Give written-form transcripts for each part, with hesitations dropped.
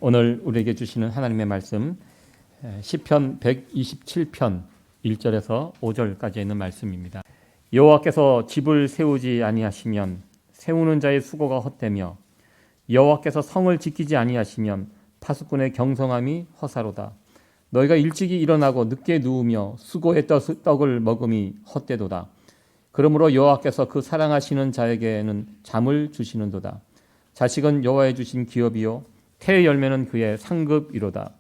오늘 우리에게 주시는 하나님의 말씀 시편 127편 1절에서 5절까지 있는 말씀입니다. 여호와께서 집을 세우지 아니하시면 세우는 자의 수고가 헛되며 여호와께서 성을 지키지 아니하시면 파수꾼의 경성함이 허사로다. 너희가 일찍이 일어나고 늦게 누우며 수고의 떡을 먹음이 헛되도다. 그러므로 여호와께서 그 사랑하시는 자에게는 잠을 주시는도다. 자식은 여호와의 주신 기업이요 태의 열매는 그의 상급이로다.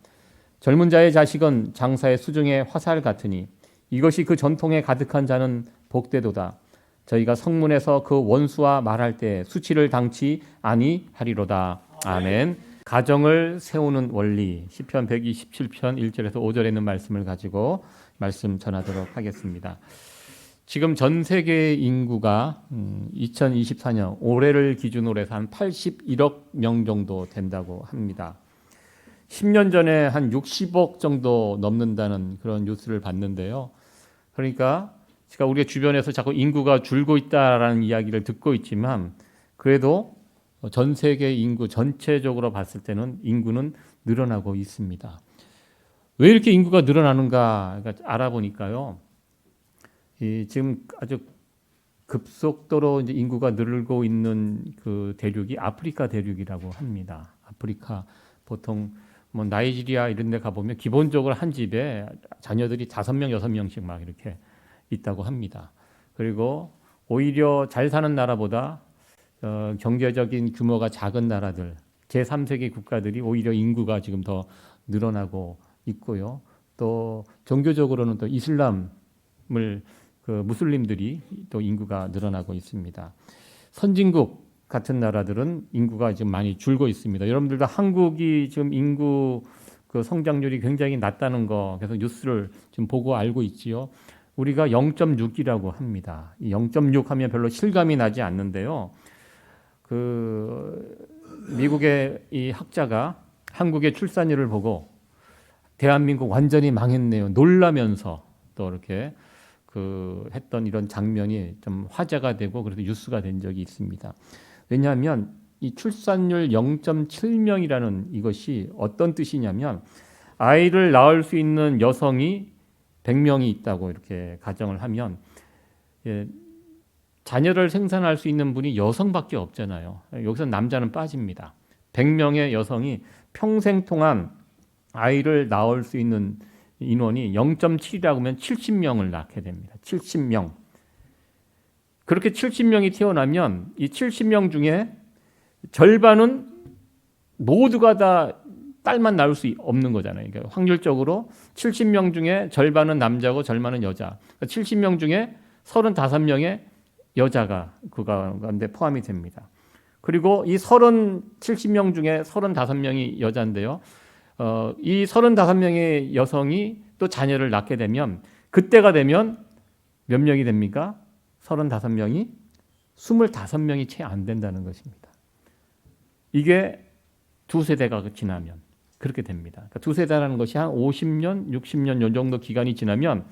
젊은 자의 자식은 장사의 수중의 화살 같으니 이것이 그 전통에 가득한 자는 복되도다. 저희가 성문에서 그 원수와 말할 때 수치를 당치 아니하리로다. 아멘. 가정을 세우는 원리, 시편 127편 1절에서 5절에 있는 말씀을 가지고 말씀 전하도록 하겠습니다. 지금 전 세계 인구가 2024년 올해를 기준으로 해서 한 81억 명 정도 된다고 합니다. 10년 전에 한 60억 정도 넘는다는 그런 뉴스를 봤는데요. 그러니까 제가 우리 주변에서 자꾸 인구가 줄고 있다라는 이야기를 듣고 있지만 그래도 전 세계 인구 전체적으로 봤을 때는 인구는 늘어나고 있습니다. 왜 이렇게 인구가 늘어나는가 알아보니까요. 지금 아주 급속도로 이제 인구가 늘고 있는 그 대륙이 아프리카 대륙이라고 합니다. 아프리카 보통 뭐 나이지리아 이런 데 가보면 기본적으로 한 집에 자녀들이 5명, 6명씩 막 이렇게 있다고 합니다. 그리고 오히려 잘 사는 나라보다 경제적인 규모가 작은 나라들, 제3세계 국가들이 오히려 인구가 지금 더 늘어나고 있고요. 또 종교적으로는 또 이슬람을 무슬림들이 또 인구가 늘어나고 있습니다. 선진국 같은 나라들은 인구가 지금 많이 줄고 있습니다. 여러분들도 한국이 지금 인구 그 성장률이 굉장히 낮다는 거 계속 뉴스를 지금 보고 알고 있지요. 우리가 0.6이라고 합니다. 0.6 하면 별로 실감이 나지 않는데요. 미국의 이 학자가 한국의 출산율을 보고 대한민국 완전히 망했네요. 놀라면서 또 이렇게 했던 이런 장면이 좀 화제가 되고 그래서 뉴스가 된 적이 있습니다. 왜냐하면 이 출산율 0.7명이라는 이것이 어떤 뜻이냐면 아이를 낳을 수 있는 여성이 100명이 있다고 이렇게 가정을 하면 자녀를 생산할 수 있는 분이 여성밖에 없잖아요. 여기서 남자는 빠집니다. 100명의 여성이 평생 동안 아이를 낳을 수 있는 인원이 0.7이라고 하면 70명을 낳게 됩니다. 70명. 그렇게 70명이 태어나면 이 70명 중에 절반은 모두가 다 딸만 낳을 수 없는 거잖아요. 그러니까 확률적으로 70명 중에 절반은 남자고 절반은 여자. 그러니까 70명 중에 35명의 여자가 그 가운데 포함이 됩니다. 그리고 이 70명 중에 35명이 여자인데요. 이 35명의 여성이 또 자녀를 낳게 되면 그때가 되면 몇 명이 됩니까? 35명이 25명이 채 안 된다는 것입니다. 이게 두 세대가 지나면 그렇게 됩니다. 그러니까 두 세대라는 것이 한 50년, 60년 이 정도 기간이 지나면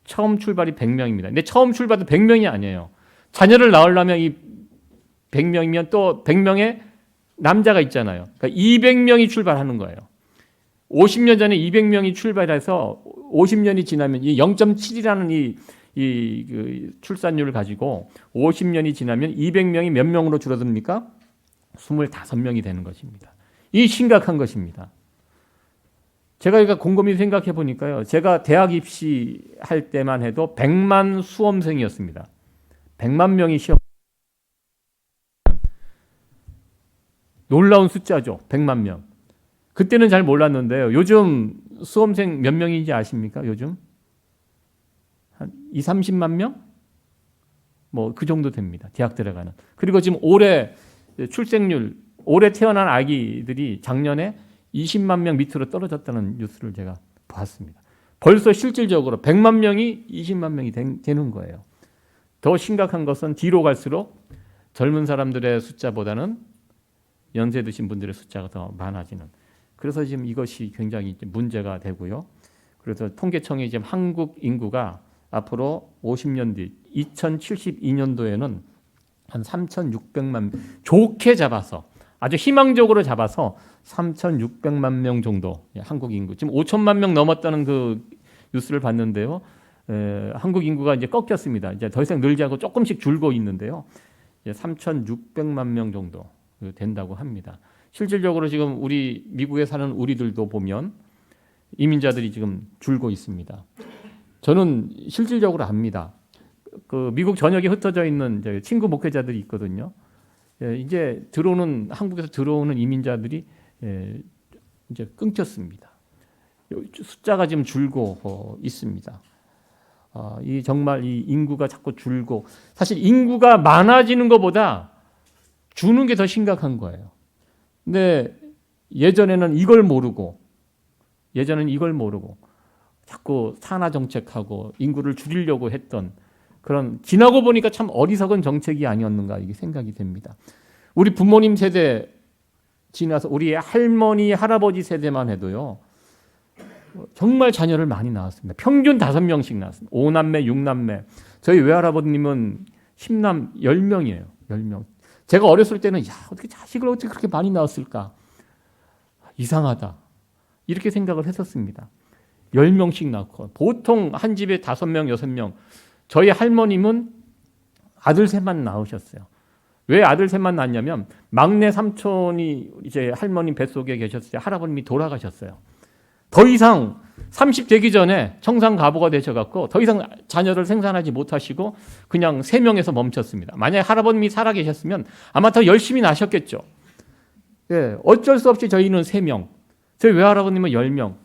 처음 출발이 100명입니다. 근데 처음 출발도 100명이 아니에요. 자녀를 낳으려면 이 100명이면 또 100명의 남자가 있잖아요. 그러니까 200명이 출발하는 거예요. 50년 전에 200명이 출발해서 50년이 지나면 이 0.7이라는 이 출산율을 가지고 50년이 지나면 200명이 몇 명으로 줄어듭니까? 25명이 되는 것입니다. 이 심각한 것입니다. 제가 이거 곰곰이 생각해 보니까요. 제가 대학 입시할 때만 해도 100만 수험생이었습니다. 100만 명이 시험. 놀라운 숫자죠. 100만 명. 그때는 잘 몰랐는데요. 요즘 수험생 몇 명인지 아십니까? 요즘? 한 2, 30만 명? 뭐 그 정도 됩니다. 대학 들어가는. 그리고 지금 올해 출생률, 올해 태어난 아기들이 작년에 20만 명 밑으로 떨어졌다는 뉴스를 제가 봤습니다. 벌써 실질적으로 100만 명이 20만 명이 되는 거예요. 더 심각한 것은 뒤로 갈수록 젊은 사람들의 숫자보다는 연세 드신 분들의 숫자가 더 많아지는. 그래서 지금 이것이 굉장히 문제가 되고요. 그래서 통계청이 지금 한국 인구가 앞으로 50년 뒤 2072년도에는 한 3,600만 좋게 잡아서 아주 희망적으로 잡아서 3,600만 명 정도 한국 인구. 지금 5천만 명 넘었다는 그 뉴스를 봤는데요. 한국 인구가 이제 꺾였습니다. 이제 더 이상 늘지 않고 조금씩 줄고 있는데요. 3,600만 명 정도 된다고 합니다. 실질적으로 지금 우리 미국에 사는 우리들도 보면 이민자들이 지금 줄고 있습니다. 저는 실질적으로 압니다. 그 미국 전역에 흩어져 있는 친구 목회자들이 있거든요. 이제 한국에서 들어오는 이민자들이 이제 끊겼습니다. 숫자가 지금 줄고 있습니다. 이 정말 이 인구가 자꾸 줄고, 사실 인구가 많아지는 것보다 주는 게 더 심각한 거예요. 근데 예전에는 이걸 모르고 자꾸 산하 정책하고 인구를 줄이려고 했던 그런, 지나고 보니까 참 어리석은 정책이 아니었는가 이게 생각이 됩니다. 우리 부모님 세대 지나서 우리 할머니 할아버지 세대만 해도요, 정말 자녀를 많이 낳았습니다. 평균 5명씩 낳았습니다. 5남매 6남매. 저희 외할아버님은 10남 10명이에요. 10명. 제가 어렸을 때는 어떻게 자식을 어떻게 그렇게 많이 낳았을까? 이상하다. 이렇게 생각을 했었습니다. 10명씩 낳고, 보통 한 집에 5명 6명. 저희 할머님은 아들 셋만 낳으셨어요. 왜 아들 셋만 낳았냐면 막내 삼촌이 이제 할머님 뱃속에 계셨을 때 할아버님이 돌아가셨어요. 더 이상 30 되기 전에 청산가부가 되셔갖고 더 이상 자녀를 생산하지 못하시고 그냥 3명에서 멈췄습니다. 만약에 할아버님이 살아계셨으면 아마 더 열심히 나셨겠죠. 어쩔 수 없이 저희는 3명, 저희 외할아버님은 10명.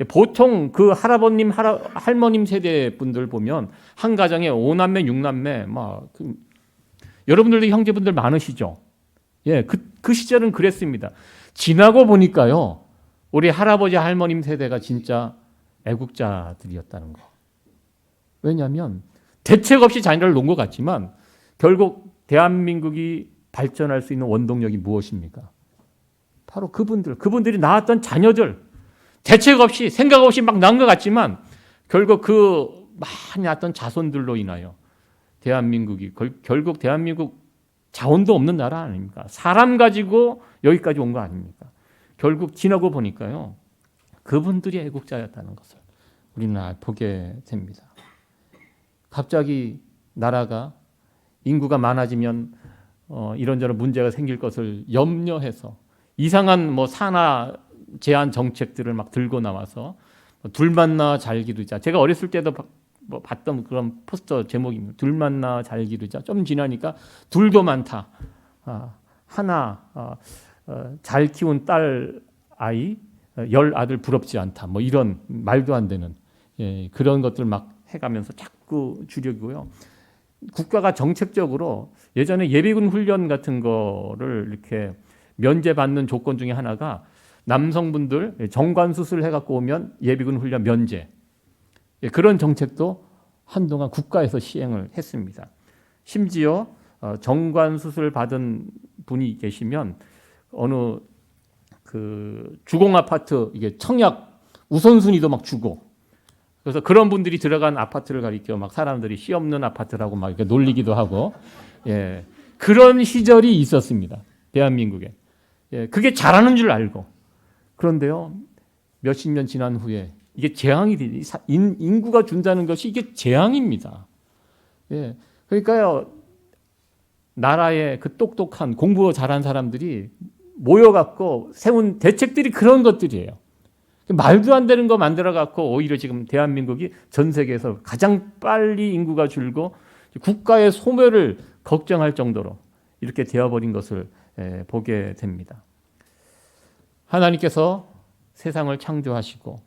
보통 그 할아버님, 할머님 세대 분들 보면 한 가정에 5남매, 6남매, 여러분들도 형제분들 많으시죠? 그 시절은 그랬습니다. 지나고 보니까요, 우리 할아버지, 할머님 세대가 진짜 애국자들이었다는 거. 왜냐하면 대책 없이 자녀를 놓은 것 같지만 결국 대한민국이 발전할 수 있는 원동력이 무엇입니까? 바로 그분들이 낳았던 자녀들, 대책 없이 생각 없이 막 낳은 것 같지만 결국 그 많이 낳았던 자손들로 인하여 대한민국이 결국 대한민국 자원도 없는 나라 아닙니까? 사람 가지고 여기까지 온 거 아닙니까? 결국 지나고 보니까요, 그분들이 애국자였다는 것을 우리는 보게 됩니다. 갑자기 나라가 인구가 많아지면 이런저런 문제가 생길 것을 염려해서 이상한 산하 제한 정책들을 막 들고 나와서 둘 만나 잘 기르자. 제가 어렸을 때도 봤던 그런 포스터 제목입니다. 둘 만나 잘 기르자. 좀 지나니까 둘도 많다. 하나 잘 키운 딸 아이 10 아들 부럽지 않다. 이런 말도 안 되는 그런 것들 막 해가면서 자꾸 줄이고요. 국가가 정책적으로 예전에 예비군 훈련 같은 거를 이렇게 면제받는 조건 중에 하나가 남성분들 정관 수술을 해갖고 오면 예비군 훈련 면제. 그런 정책도 한동안 국가에서 시행을 했습니다. 심지어 정관 수술 받은 분이 계시면 어느 그 주공 아파트 이게 청약 우선순위도 막 주고, 그래서 그런 분들이 들어간 아파트를 가리켜 막 사람들이 씨 없는 아파트라고 막 이렇게 놀리기도 하고, 그런 시절이 있었습니다. 대한민국에. 그게 잘하는 줄 알고. 그런데요, 몇십 년 지난 후에 이게 재앙이 되니, 인구가 준다는 것이 이게 재앙입니다. 그러니까요, 나라의 그 똑똑한 공부 잘한 사람들이 모여갖고 세운 대책들이 그런 것들이에요. 말도 안 되는 거 만들어갖고 오히려 지금 대한민국이 전 세계에서 가장 빨리 인구가 줄고 국가의 소멸을 걱정할 정도로 이렇게 되어버린 것을 보게 됩니다. 하나님께서 세상을 창조하시고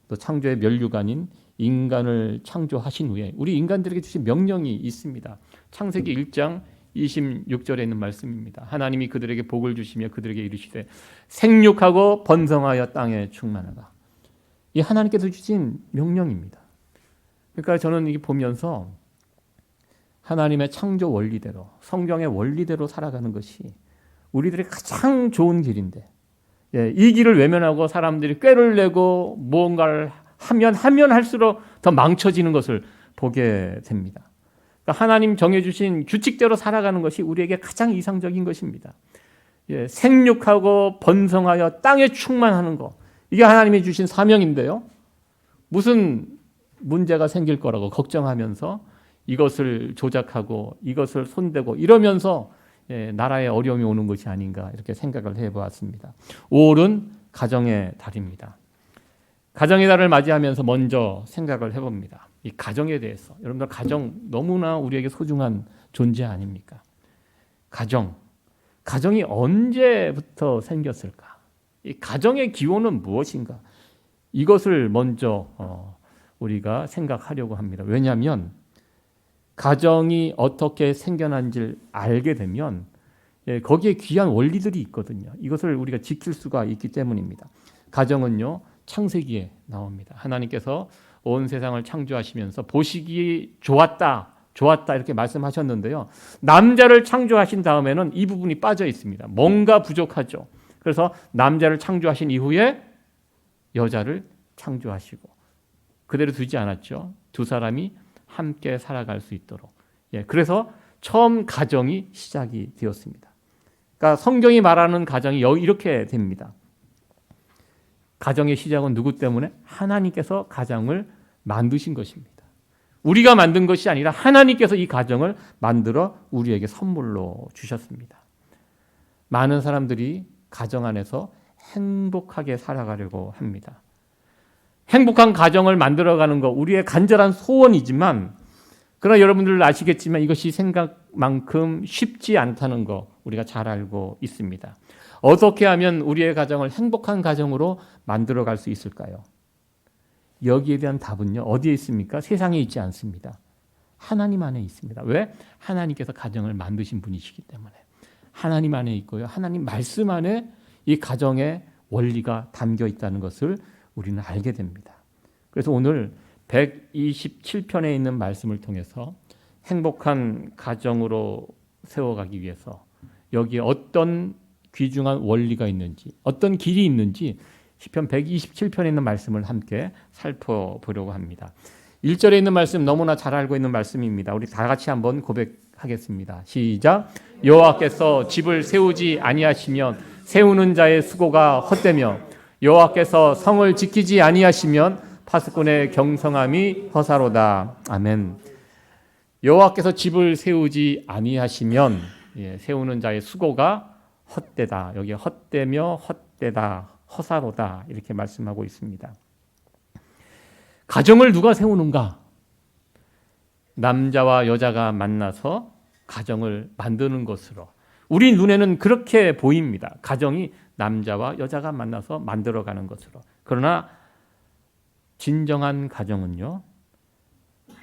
또 창조의 면류관인 인간을 창조하신 후에 우리 인간들에게 주신 명령이 있습니다. 창세기 1장 26절에 있는 말씀입니다. 하나님이 그들에게 복을 주시며 그들에게 이르시되 생육하고 번성하여 땅에 충만하라. 이 하나님께서 주신 명령입니다. 그러니까 저는 이게 보면서 하나님의 창조 원리대로, 성경의 원리대로 살아가는 것이 우리들의 가장 좋은 길인데, 이 길을 외면하고 사람들이 꾀를 내고 무언가를 하면 할수록 더 망쳐지는 것을 보게 됩니다. 그러니까 하나님 정해주신 규칙대로 살아가는 것이 우리에게 가장 이상적인 것입니다. 생육하고 번성하여 땅에 충만하는 거. 이게 하나님이 주신 사명인데요. 무슨 문제가 생길 거라고 걱정하면서 이것을 조작하고 이것을 손대고 이러면서 나라에 어려움이 오는 것이 아닌가 이렇게 생각을 해보았습니다. 5월은 가정의 달입니다. 가정의 달을 맞이하면서 먼저 생각을 해봅니다. 이 가정에 대해서. 여러분들 가정 너무나 우리에게 소중한 존재 아닙니까? 가정이 언제부터 생겼을까? 이 가정의 기원은 무엇인가? 이것을 먼저 우리가 생각하려고 합니다. 왜냐하면 가정이 어떻게 생겨난지를 알게 되면 거기에 귀한 원리들이 있거든요. 이것을 우리가 지킬 수가 있기 때문입니다. 가정은요, 창세기에 나옵니다. 하나님께서 온 세상을 창조하시면서 보시기 좋았다 이렇게 말씀하셨는데요. 남자를 창조하신 다음에는 이 부분이 빠져 있습니다. 뭔가 부족하죠. 그래서 남자를 창조하신 이후에 여자를 창조하시고 그대로 두지 않았죠. 두 사람이 함께 살아갈 수 있도록. 그래서 처음 가정이 시작이 되었습니다. 그러니까 성경이 말하는 가정이 이렇게 됩니다. 가정의 시작은 누구 때문에? 하나님께서 가정을 만드신 것입니다. 우리가 만든 것이 아니라 하나님께서 이 가정을 만들어 우리에게 선물로 주셨습니다. 많은 사람들이 가정 안에서 행복하게 살아가려고 합니다. 행복한 가정을 만들어가는 것 우리의 간절한 소원이지만 그러나 여러분들 아시겠지만 이것이 생각만큼 쉽지 않다는 거 우리가 잘 알고 있습니다. 어떻게 하면 우리의 가정을 행복한 가정으로 만들어갈 수 있을까요? 여기에 대한 답은요. 어디에 있습니까? 세상에 있지 않습니다. 하나님 안에 있습니다. 왜? 하나님께서 가정을 만드신 분이시기 때문에. 하나님 안에 있고요. 하나님 말씀 안에 이 가정의 원리가 담겨 있다는 것을 우리는 알게 됩니다. 그래서 오늘 127편에 있는 말씀을 통해서 행복한 가정으로 세워가기 위해서 여기에 어떤 귀중한 원리가 있는지 어떤 길이 있는지 시편 127편에 있는 말씀을 함께 살펴보려고 합니다. 1절에 있는 말씀 너무나 잘 알고 있는 말씀입니다. 우리 다 같이 한번 고백하겠습니다. 시작. 여호와께서 집을 세우지 아니하시면 세우는 자의 수고가 헛되며 여호와께서 성을 지키지 아니하시면 파수꾼의 경성함이 허사로다. 아멘. 여호와께서 집을 세우지 아니하시면 세우는 자의 수고가 헛되다. 여기 헛되며 헛되다. 허사로다. 이렇게 말씀하고 있습니다. 가정을 누가 세우는가? 남자와 여자가 만나서 가정을 만드는 것으로 우리 눈에는 그렇게 보입니다. 가정이 남자와 여자가 만나서 만들어가는 것으로. 그러나 진정한 가정은요,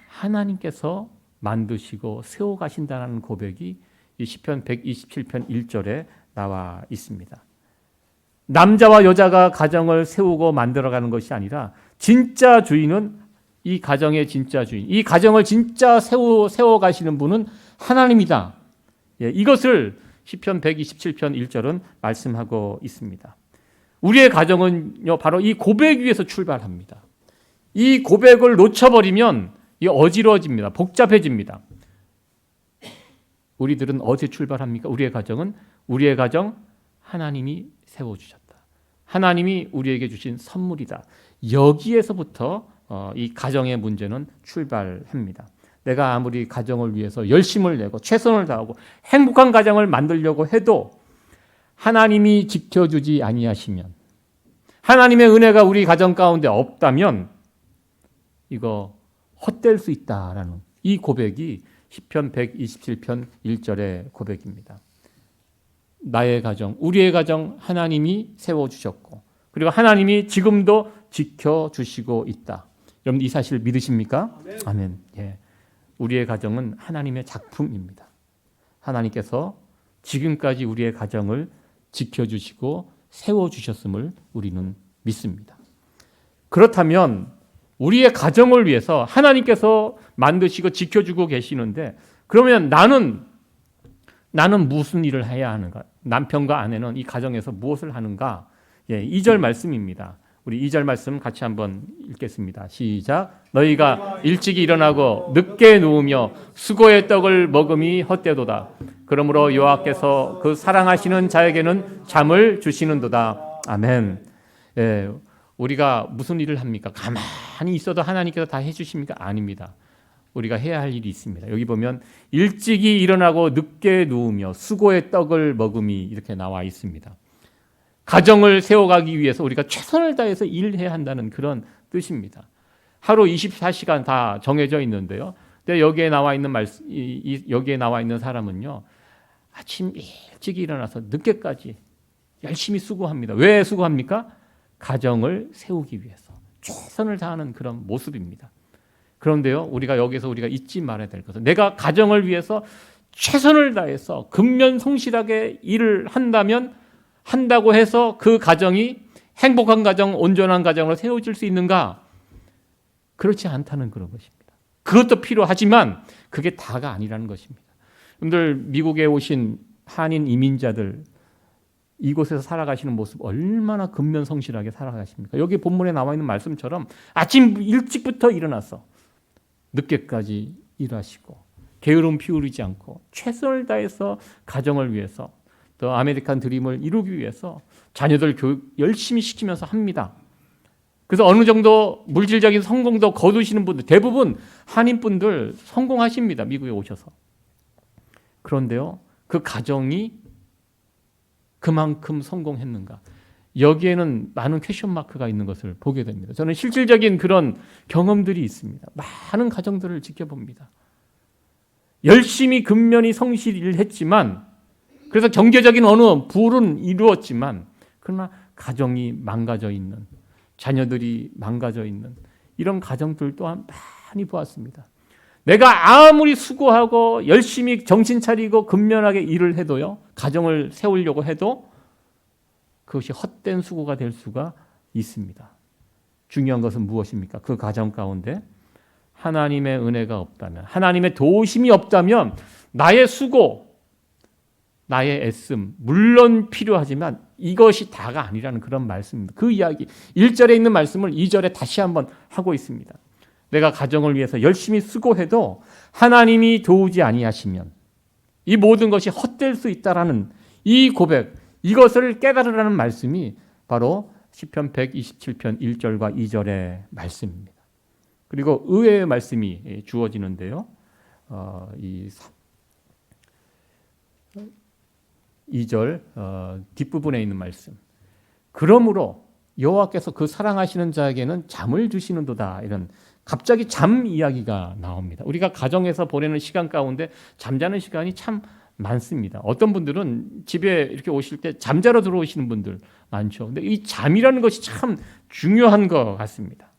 하나님께서 만드시고 세워가신다는 고백이 이 시편 127편 1절에 나와 있습니다. 남자와 여자가 가정을 세우고 만들어가는 것이 아니라 진짜 주인은 이 가정의 진짜 주인, 이 가정을 진짜 세워가시는 분은 하나님이다. 이것을 시편 127편 1절은 말씀하고 있습니다. 우리의 가정은요, 바로 이 고백 위에서 출발합니다. 이 고백을 놓쳐버리면 어지러워집니다. 복잡해집니다. 우리들은 어디에 출발합니까? 우리의 가정 하나님이 세워주셨다. 하나님이 우리에게 주신 선물이다. 여기에서부터 이 가정의 문제는 출발합니다. 내가 아무리 가정을 위해서 열심을 내고 최선을 다하고 행복한 가정을 만들려고 해도 하나님이 지켜주지 아니하시면, 하나님의 은혜가 우리 가정 가운데 없다면 이거 헛될 수 있다라는 이 고백이 시편 127편 1절의 고백입니다. 나의 가정, 우리의 가정 하나님이 세워주셨고 그리고 하나님이 지금도 지켜주시고 있다. 여러분 이 사실 믿으십니까? 아멘. 아멘. 예. 우리의 가정은 하나님의 작품입니다. 하나님께서 지금까지 우리의 가정을 지켜주시고 세워주셨음을 우리는 믿습니다. 그렇다면 우리의 가정을 위해서 하나님께서 만드시고 지켜주고 계시는데 그러면 나는 무슨 일을 해야 하는가? 남편과 아내는 이 가정에서 무엇을 하는가? 2절 말씀입니다. 우리 2절 말씀 같이 한번 읽겠습니다. 시작. 너희가 일찍이 일어나고 늦게 누우며 수고의 떡을 먹음이 헛되도다. 그러므로 여호와께서 그 사랑하시는 자에게는 잠을 주시는도다. 아멘. 예, 우리가 무슨 일을 합니까? 가만히 있어도 하나님께서 다 해주십니까? 아닙니다. 우리가 해야 할 일이 있습니다. 여기 보면 일찍이 일어나고 늦게 누우며 수고의 떡을 먹음이 이렇게 나와 있습니다. 가정을 세워가기 위해서 우리가 최선을 다해서 일해야 한다는 그런 뜻입니다. 하루 24시간 다 정해져 있는데요. 근데 여기에 나와 있는 여기에 나와 있는 사람은요, 아침 일찍 일어나서 늦게까지 열심히 수고합니다. 왜 수고합니까? 가정을 세우기 위해서 최선을 다하는 그런 모습입니다. 그런데요, 우리가 여기서 우리가 잊지 말아야 될 것은, 내가 가정을 위해서 최선을 다해서 근면성실하게 일을 한다고 해서 그 가정이 행복한 가정, 온전한 가정으로 세워질 수 있는가? 그렇지 않다는 그런 것입니다. 그것도 필요하지만 그게 다가 아니라는 것입니다. 여러분들, 미국에 오신 한인 이민자들, 이곳에서 살아가시는 모습 얼마나 근면성실하게 살아가십니까? 여기 본문에 나와 있는 말씀처럼 아침 일찍부터 일어나서 늦게까지 일하시고 게으름 피우지 않고 최선을 다해서 가정을 위해서, 또 아메리칸 드림을 이루기 위해서 자녀들 교육 열심히 시키면서 합니다. 그래서 어느 정도 물질적인 성공도 거두시는 분들, 대부분 한인분들 성공하십니다. 미국에 오셔서. 그런데요, 그 가정이 그만큼 성공했는가? 여기에는 많은 퀘션 마크가 있는 것을 보게 됩니다. 저는 실질적인 그런 경험들이 있습니다. 많은 가정들을 지켜봅니다. 열심히 근면히 성실히 했지만, 그래서 경제적인 어느 부는 이루었지만, 그러나 가정이 망가져 있는, 자녀들이 망가져 있는 이런 가정들 또한 많이 보았습니다. 내가 아무리 수고하고 열심히 정신 차리고 근면하게 일을 해도요, 가정을 세우려고 해도 그것이 헛된 수고가 될 수가 있습니다. 중요한 것은 무엇입니까? 그 가정 가운데 하나님의 은혜가 없다면, 하나님의 도우심이 없다면 나의 수고, 나의 애씀 물론 필요하지만 이것이 다가 아니라는 그런 말씀입니다. 그 이야기 1절에 있는 말씀을 2절에 다시 한번 하고 있습니다. 내가 가정을 위해서 열심히 수고해도 하나님이 도우지 아니하시면 이 모든 것이 헛될 수 있다라는 이 고백, 이것을 깨달으라는 말씀이 바로 시편 127편 1절과 2절의 말씀입니다. 그리고 의외의 말씀이 주어지는데요. 이 2절 뒷부분에 있는 말씀. 그러므로 여호와께서 그 사랑하시는 자에게는 잠을 주시는도다. 이런 갑자기 잠 이야기가 나옵니다. 우리가 가정에서 보내는 시간 가운데 잠자는 시간이 참 많습니다. 어떤 분들은 집에 이렇게 오실 때 잠자러 들어오시는 분들 많죠. 근데 이 잠이라는 것이 참 중요한 것 같습니다.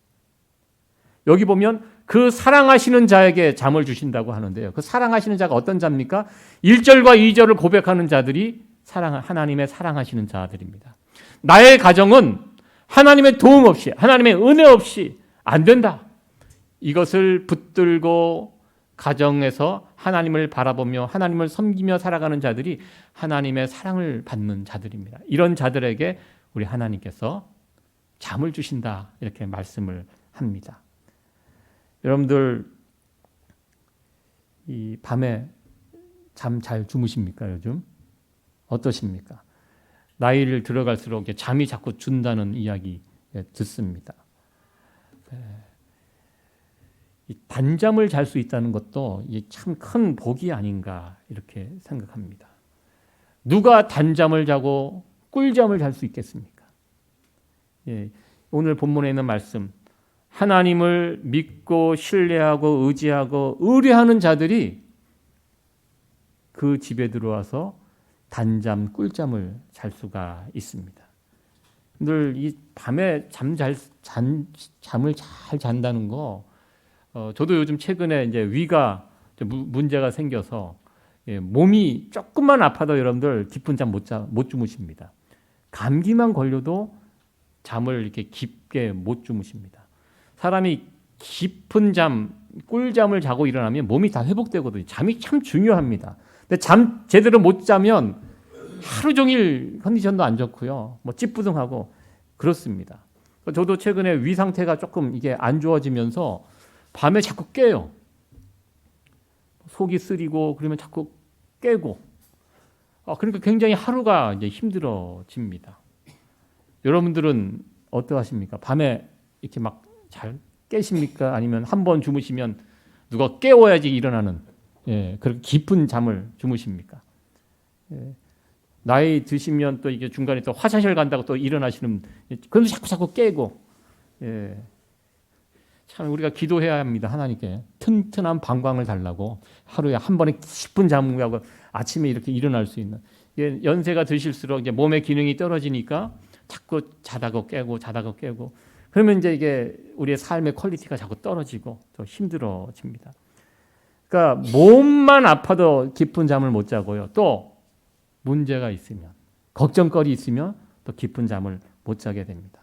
여기 보면 그 사랑하시는 자에게 잠을 주신다고 하는데요. 그 사랑하시는 자가 어떤 자입니까? 1절과 2절을 고백하는 자들이 하나님의 사랑하시는 자들입니다. 나의 가정은 하나님의 도움 없이, 하나님의 은혜 없이 안 된다. 이것을 붙들고 가정에서 하나님을 바라보며 하나님을 섬기며 살아가는 자들이 하나님의 사랑을 받는 자들입니다. 이런 자들에게 우리 하나님께서 잠을 주신다, 이렇게 말씀을 합니다. 여러분들, 이 밤에 잠 잘 주무십니까? 요즘 어떠십니까? 나이를 들어갈수록 잠이 자꾸 준다는 이야기 듣습니다. 단잠을 잘 수 있다는 것도 참 큰 복이 아닌가, 이렇게 생각합니다. 누가 단잠을 자고 꿀잠을 잘 수 있겠습니까? 오늘 본문에 있는 말씀, 하나님을 믿고 신뢰하고 의지하고 의뢰하는 자들이 그 집에 들어와서 단잠, 꿀잠을 잘 수가 있습니다. 늘 이 밤에 잠을 잘 잔다는 거, 저도 요즘 최근에 이제 위가 문제가 생겨서 몸이 조금만 아파도 여러분들 깊은 잠 못 주무십니다. 감기만 걸려도 잠을 이렇게 깊게 못 주무십니다. 사람이 깊은 잠, 꿀잠을 자고 일어나면 몸이 다 회복되거든요. 잠이 참 중요합니다. 근데 잠 제대로 못 자면 하루 종일 컨디션도 안 좋고요. 찌뿌둥하고 그렇습니다. 저도 최근에 위 상태가 조금 이게 안 좋아지면서 밤에 자꾸 깨요. 속이 쓰리고 그러면 자꾸 깨고, 그러니까 굉장히 하루가 이제 힘들어집니다. 여러분들은 어떠하십니까? 밤에 이렇게 막 잘 깨십니까? 아니면 한 번 주무시면 누가 깨워야지 일어나는 그렇게 깊은 잠을 주무십니까? 나이 드시면 또 이게 중간에 또 화장실 간다고 또 일어나시는, 그런데 자꾸 깨고, 참 우리가 기도해야 합니다. 하나님께 튼튼한 방광을 달라고, 하루에 한 번에 깊은 잠을 자고 아침에 이렇게 일어날 수 있는. 연세가 드실수록 이제 몸의 기능이 떨어지니까 자꾸 자다가 깨고, 그러면 이제 이게 우리의 삶의 퀄리티가 자꾸 떨어지고 더 힘들어집니다. 그러니까 몸만 아파도 깊은 잠을 못 자고요. 또 문제가 있으면, 걱정거리 있으면 또 깊은 잠을 못 자게 됩니다.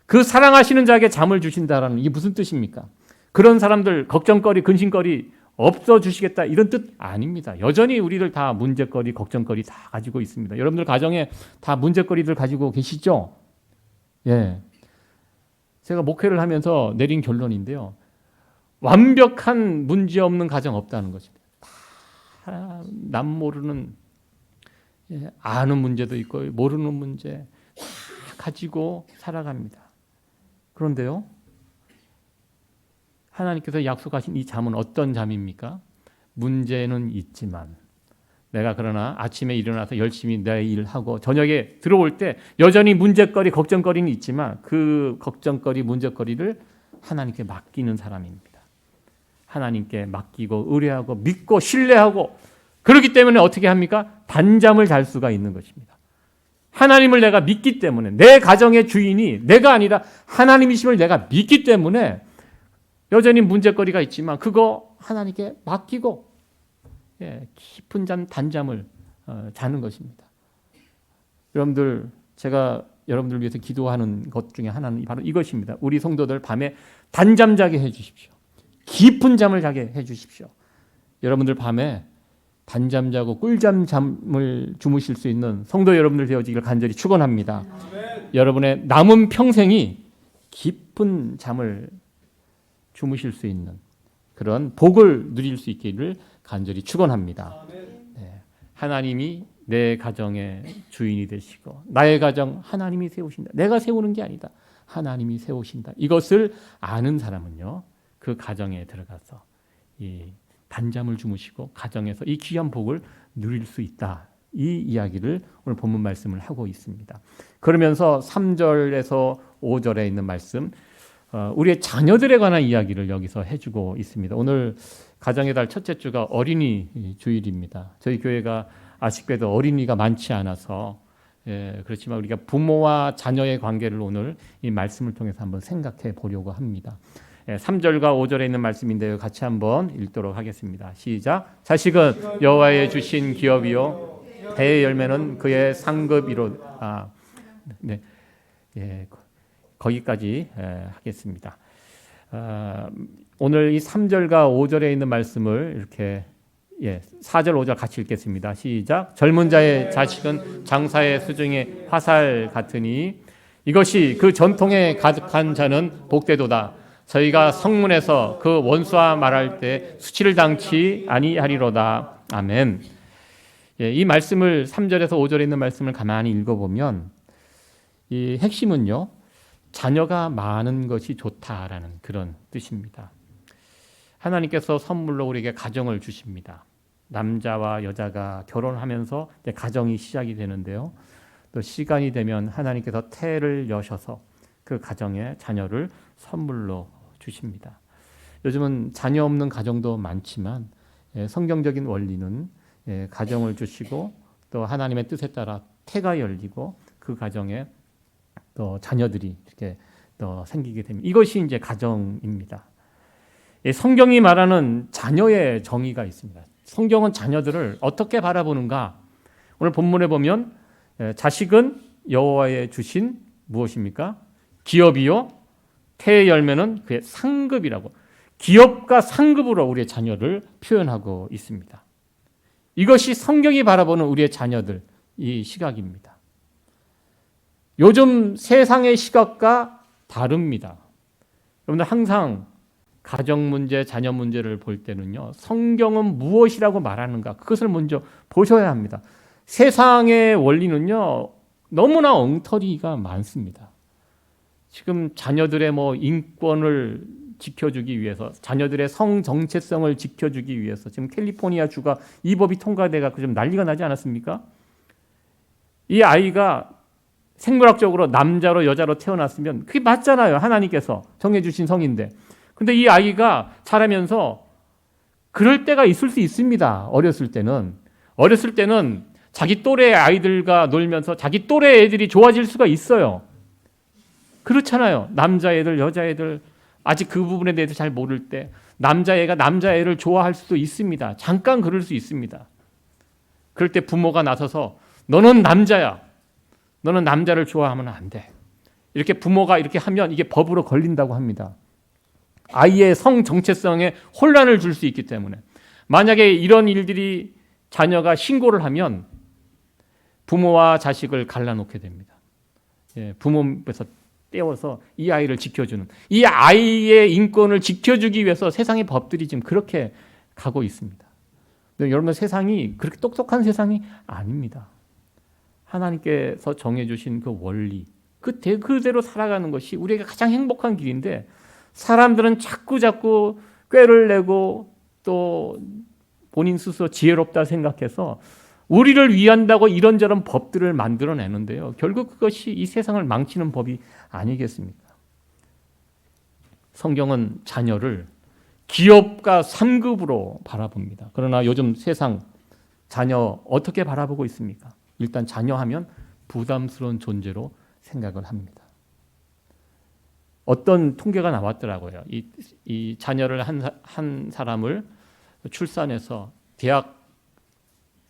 그 사랑하시는 자에게 잠을 주신다라는 이게 무슨 뜻입니까? 그런 사람들 걱정거리, 근심거리 없어주시겠다 이런 뜻 아닙니다. 여전히 우리들 다 문제거리, 걱정거리 다 가지고 있습니다. 여러분들 가정에 다 문제거리들 가지고 계시죠? 제가 목회를 하면서 내린 결론인데요. 완벽한 문제 없는 가정 없다는 것입니다. 다 남 모르는, 아는 문제도 있고 모르는 문제 다 가지고 살아갑니다. 그런데요, 하나님께서 약속하신 이 잠은 어떤 잠입니까? 문제는 있지만 내가 그러나 아침에 일어나서 열심히 내 일하고 저녁에 들어올 때 여전히 문제거리, 걱정거리는 있지만 그 걱정거리, 문제거리를 하나님께 맡기는 사람입니다. 하나님께 맡기고 의뢰하고 믿고 신뢰하고, 그렇기 때문에 어떻게 합니까? 단잠을 잘 수가 있는 것입니다. 하나님을 내가 믿기 때문에, 내 가정의 주인이 내가 아니라 하나님이심을 내가 믿기 때문에 여전히 문제거리가 있지만 그거 하나님께 맡기고 깊은 단잠을 자는 것입니다. 여러분들, 제가 여러분들 위해서 기도하는 것 중에 하나는 바로 이것입니다. 우리 성도들 밤에 단잠 자게 해주십시오. 깊은 잠을 자게 해주십시오. 여러분들 밤에 단잠 자고 꿀잠 잠을 주무실 수 있는 성도 여러분들 되어지기를 간절히 축원합니다. 여러분의 남은 평생이 깊은 잠을 주무실 수 있는 그런 복을 누릴 수 있기를 간절히 축원합니다. 하나님이 내 가정의 주인이 되시고 나의 가정 하나님이 세우신다. 내가 세우는 게 아니다. 하나님이 세우신다. 이것을 아는 사람은요, 그 가정에 들어가서 이 단잠을 주무시고 가정에서 이 귀한 복을 누릴 수 있다. 이 이야기를 오늘 본문 말씀을 하고 있습니다. 그러면서 3절에서 5절에 있는 말씀, 우리의 자녀들에 관한 이야기를 여기서 해주고 있습니다. 오늘 가정의 달 첫째 주가 어린이 주일입니다. 저희 교회가 아쉽게도 어린이가 많지 않아서 그렇지만 우리가 부모와 자녀의 관계를 오늘 이 말씀을 통해서 한번 생각해 보려고 합니다. 3절과 5절에 있는 말씀인데요. 같이 한번 읽도록 하겠습니다. 시작. 자식은 여호와의 주신 기업이요 배의 열매는 그의 상급이로. 거기까지 하겠습니다. 오늘 이 3절과 5절에 있는 말씀을 이렇게 4절 5절 같이 읽겠습니다. 시작. 젊은 자의 자식은 장사의 수중에 화살 같으니 이것이 그 전통에 가득한 자는 복되도다. 저희가 성문에서 그 원수와 말할 때 수치를 당치 아니하리로다. 아멘. 이 말씀을 3절에서 5절에 있는 말씀을 가만히 읽어보면 이 핵심은요, 자녀가 많은 것이 좋다라는 그런 뜻입니다. 하나님께서 선물로 우리에게 가정을 주십니다. 남자와 여자가 결혼하면서 가정이 시작이 되는데요. 또 시간이 되면 하나님께서 태를 여셔서 그 가정에 자녀를 선물로 주십니다. 요즘은 자녀 없는 가정도 많지만 성경적인 원리는 가정을 주시고 또 하나님의 뜻에 따라 태가 열리고 그 가정에 또 자녀들이 이렇게 또 생기게 됩니다. 이것이 이제 가정입니다. 성경이 말하는 자녀의 정의가 있습니다. 성경은 자녀들을 어떻게 바라보는가? 오늘 본문에 보면 자식은 여호와의 주신 무엇입니까? 기업이요 태의 열매는 그의 상급이라고, 기업과 상급으로 우리의 자녀를 표현하고 있습니다. 이것이 성경이 바라보는 우리의 자녀들 이 시각입니다. 요즘 세상의 시각과 다릅니다. 여러분들 항상 가정 문제, 자녀 문제를 볼 때는요, 성경은 무엇이라고 말하는가 그것을 먼저 보셔야 합니다. 세상의 원리는요, 너무나 엉터리가 많습니다. 지금 자녀들의 인권을 지켜주기 위해서, 자녀들의 성 정체성을 지켜주기 위해서 지금 캘리포니아 주가 이 법이 통과돼서 좀 난리가 나지 않았습니까? 이 아이가 생물학적으로 남자로 여자로 태어났으면 그게 맞잖아요. 하나님께서 정해주신 성인데. 근데 이 아이가 자라면서 그럴 때가 있을 수 있습니다. 어렸을 때는 자기 또래 아이들과 놀면서 자기 또래 애들이 좋아질 수가 있어요. 그렇잖아요. 남자애들, 여자애들 아직 그 부분에 대해서 잘 모를 때 남자애가 남자애를 좋아할 수도 있습니다. 잠깐 그럴 수 있습니다. 그럴 때 부모가 나서서 너는 남자야. 너는 남자를 좋아하면 안 돼. 이렇게 부모가 이렇게 하면 이게 법으로 걸린다고 합니다. 아이의 성 정체성에 혼란을 줄 수 있기 때문에. 만약에 이런 일들이 자녀가 신고를 하면 부모와 자식을 갈라놓게 됩니다. 부모에서 떼어서 이 아이를 지켜주는, 이 아이의 인권을 지켜주기 위해서 세상의 법들이 지금 그렇게 가고 있습니다. 여러분, 세상이 그렇게 똑똑한 세상이 아닙니다. 하나님께서 정해주신 그 원리, 그대로 살아가는 것이 우리에게 가장 행복한 길인데, 사람들은 자꾸 꾀를 내고 또 본인 스스로 지혜롭다 생각해서 우리를 위한다고 이런저런 법들을 만들어내는데요. 결국 그것이 이 세상을 망치는 법이 아니겠습니까? 성경은 자녀를 기업가 3급으로 바라봅니다. 그러나 요즘 세상 자녀 어떻게 바라보고 있습니까? 일단 자녀하면 부담스러운 존재로 생각을 합니다. 어떤 통계가 나왔더라고요. 이 자녀를 한 사람을 출산해서 대학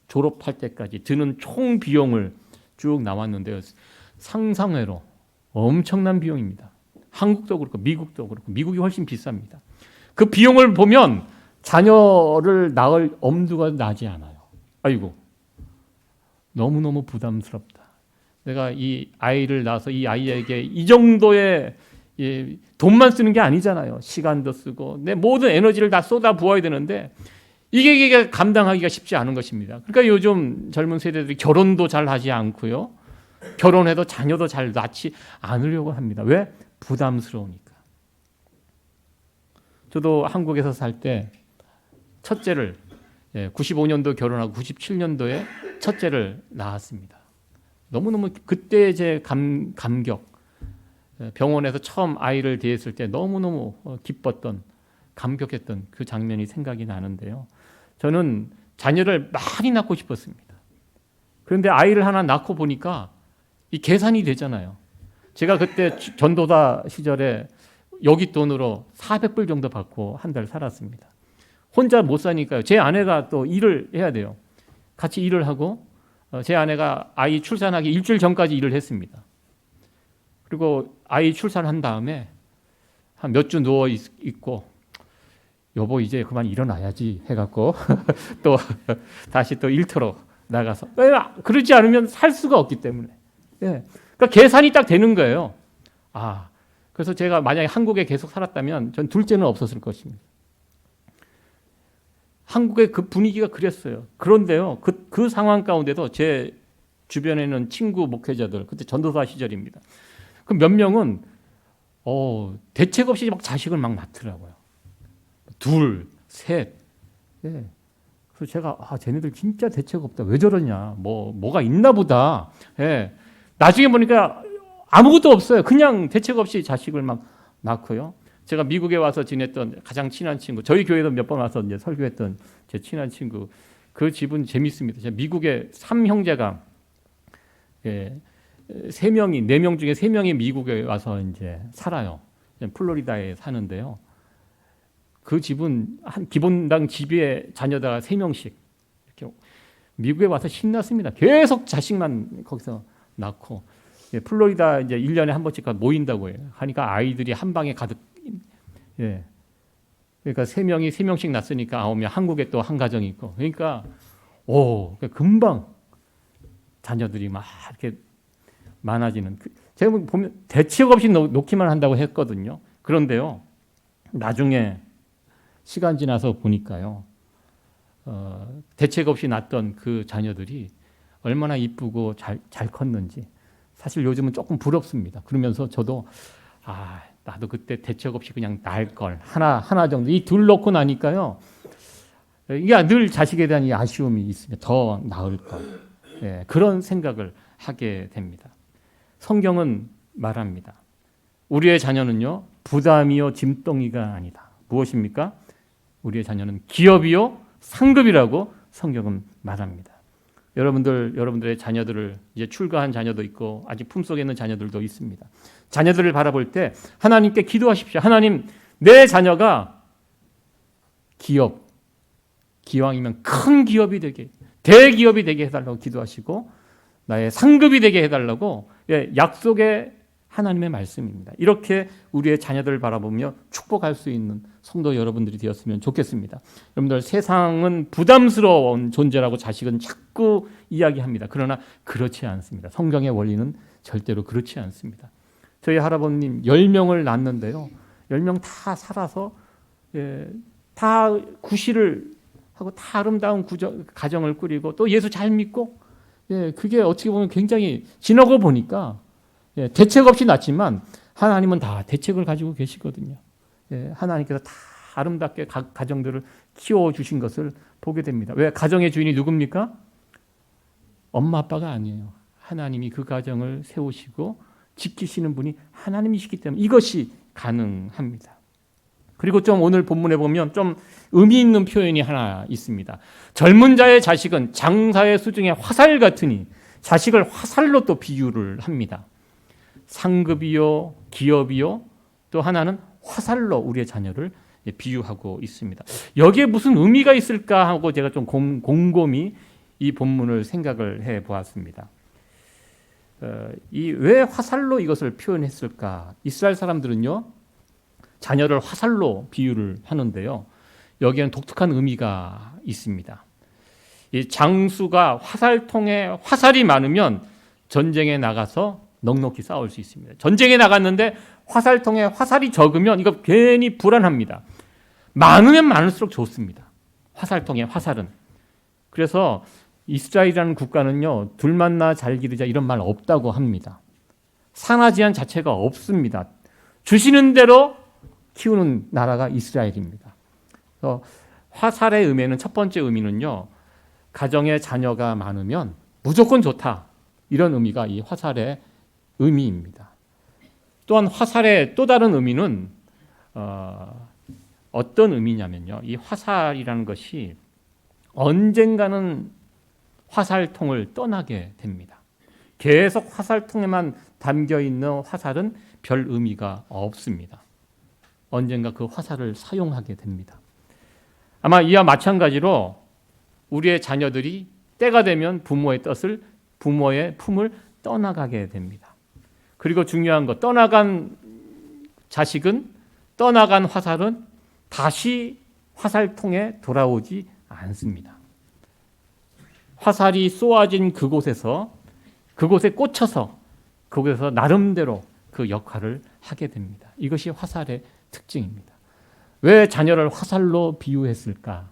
졸업할 때까지 드는 총 비용을 쭉 나왔는데요. 상상외로 엄청난 비용입니다. 한국도 그렇고 미국도 그렇고, 미국이 훨씬 비쌉니다. 그 비용을 보면 자녀를 낳을 엄두가 나지 않아요. 아이고, 너무너무 부담스럽다. 내가 이 아이를 낳아서 이 아이에게 이 정도의 돈만 쓰는 게 아니잖아요. 시간도 쓰고 내 모든 에너지를 다 쏟아 부어야 되는데 이게 감당하기가 쉽지 않은 것입니다. 그러니까 요즘 젊은 세대들이 결혼도 잘 하지 않고요. 결혼해도 자녀도 잘 낳지 않으려고 합니다. 왜? 부담스러우니까. 저도 한국에서 살 때 첫째를 95년도 결혼하고 97년도에 첫째를 낳았습니다. 너무너무 그때 제 감격, 병원에서 처음 아이를 대했을 때 너무너무 기뻤던, 감격했던 그 장면이 생각이 나는데요. 저는 자녀를 많이 낳고 싶었습니다. 그런데 아이를 하나 낳고 보니까 이 계산이 되잖아요. 제가 그때 전도사 시절에 여기 돈으로 400불 정도 받고 한 달 살았습니다. 혼자 못 사니까요. 제 아내가 또 일을 해야 돼요. 같이 일을 하고 제 아내가 아이 출산하기 일주일 전까지 일을 했습니다. 그리고 아이 출산한 다음에 한 몇 주 누워 있고 여보 이제 그만 일어나야지 해갖고 또 다시 또 일터로 나가서, 그러지 않으면 살 수가 없기 때문에. 그러니까 계산이 딱 되는 거예요. 그래서 제가 만약에 한국에 계속 살았다면 전 둘째는 없었을 것입니다. 한국의 그 분위기가 그랬어요. 그런데요, 그 상황 가운데도 제 주변에는 친구 목회자들, 그때 전도사 시절입니다. 그 몇 명은 대책 없이 막 자식을 막 낳더라고요. 둘, 셋. 그래서 제가 쟤네들 진짜 대책 없다. 왜 저러냐? 뭐가 있나 보다. 나중에 보니까 아무것도 없어요. 그냥 대책 없이 자식을 막 낳고요. 제가 미국에 와서 지냈던 가장 친한 친구, 저희 교회도 몇 번 와서 이제 설교했던 제 친한 친구, 그 집은 재밌습니다. 제가 미국에 3형제가 3명이, 4명 중에 3명이 미국에 와서 이제 살아요. 플로리다에 사는데요. 그 집은 한 기본당 집에 자녀다가 3명씩 이렇게 미국에 와서 신났습니다. 계속 자식만 거기서 낳고, 플로리다 이제 1년에 한 번씩 모인다고 해요. 하니까 아이들이 한 방에 가득. 그러니까 3명씩 낳았으니까 9명, 한국에 또 한 가정이 있고. 그러니까 금방 자녀들이 막 이렇게 많아지는. 제가 보면 대책 없이 놓기만 한다고 했거든요. 그런데요, 나중에 시간 지나서 보니까요, 대책 없이 낳았던 그 자녀들이 얼마나 이쁘고 잘 컸는지 사실 요즘은 조금 부럽습니다. 그러면서 저도 나도 그때 대책 없이 그냥 낳을 걸 하나 정도 이 둘 놓고 나니까요. 이게 늘 자식에 대한 이 아쉬움이 있으면 더 나을 걸 그런 생각을 하게 됩니다. 성경은 말합니다. 우리의 자녀는요 부담이요 짐덩이가 아니다. 무엇입니까? 우리의 자녀는 기업이요 상급이라고 성경은 말합니다. 여러분들의 자녀들을 이제 출가한 자녀도 있고 아직 품속에 있는 자녀들도 있습니다. 자녀들을 바라볼 때 하나님께 기도하십시오. 하나님, 내 자녀가 기왕이면 큰 기업이 되게, 대기업이 되게 해달라고 기도하시고 나의 상급이 되게 해달라고 약속의 하나님의 말씀입니다. 이렇게 우리의 자녀들을 바라보며 축복할 수 있는 성도 여러분들이 되었으면 좋겠습니다. 여러분들, 세상은 부담스러운 존재라고 자식은 자꾸 이야기합니다. 그러나 그렇지 않습니다. 성경의 원리는 절대로 그렇지 않습니다. 저희 할아버님 10명을 낳았는데요. 10명 다 살아서 다 구실을 하고 다 아름다운 가정을 꾸리고 또 예수 잘 믿고 그게 어떻게 보면 굉장히 지나고 보니까 대책 없이 낳지만 하나님은 다 대책을 가지고 계시거든요. 하나님께서 다 아름답게 가정들을 키워주신 것을 보게 됩니다. 왜? 가정의 주인이 누굽니까? 엄마 아빠가 아니에요. 하나님이 그 가정을 세우시고 지키시는 분이 하나님이시기 때문에 이것이 가능합니다. 그리고 좀 오늘 본문에 보면 좀 의미 있는 표현이 하나 있습니다. 젊은 자의 자식은 장사의 수중에 화살 같으니 자식을 화살로 또 비유를 합니다. 상급이요, 기업이요, 또 하나는 화살로 우리의 자녀를 비유하고 있습니다. 여기에 무슨 의미가 있을까 하고 제가 좀 곰곰이 이 본문을 생각을 해 보았습니다. 왜 화살로 이것을 표현했을까? 이스라엘 사람들은요, 자녀를 화살로 비유를 하는데요. 여기에는 독특한 의미가 있습니다. 이 장수가 화살통에 화살이 많으면 전쟁에 나가서 넉넉히 싸울 수 있습니다. 전쟁에 나갔는데 화살통에 화살이 적으면 이거 괜히 불안합니다. 많으면 많을수록 좋습니다. 화살통에 화살은. 그래서 이스라엘이라는 국가는요, 둘 만나 잘 기르자 이런 말 없다고 합니다. 산하제한 자체가 없습니다. 주시는 대로 키우는 나라가 이스라엘입니다. 그래서 화살의 의미는 첫 번째 의미는요, 가정에 자녀가 많으면 무조건 좋다. 이런 의미가 이 화살의 의미입니다. 또한 화살의 또 다른 의미는 어떤 의미냐면요, 이 화살이라는 것이 언젠가는 화살통을 떠나게 됩니다. 계속 화살통에만 담겨 있는 화살은 별 의미가 없습니다. 언젠가 그 화살을 사용하게 됩니다. 아마 이와 마찬가지로 우리의 자녀들이 때가 되면 부모의 품을 떠나가게 됩니다. 그리고 중요한 것, 떠나간 자식은, 떠나간 화살은 다시 화살통에 돌아오지 않습니다. 화살이 쏘아진 그곳에 꽂혀서 그곳에서 나름대로 그 역할을 하게 됩니다. 이것이 화살의 특징입니다. 왜 자녀를 화살로 비유했을까?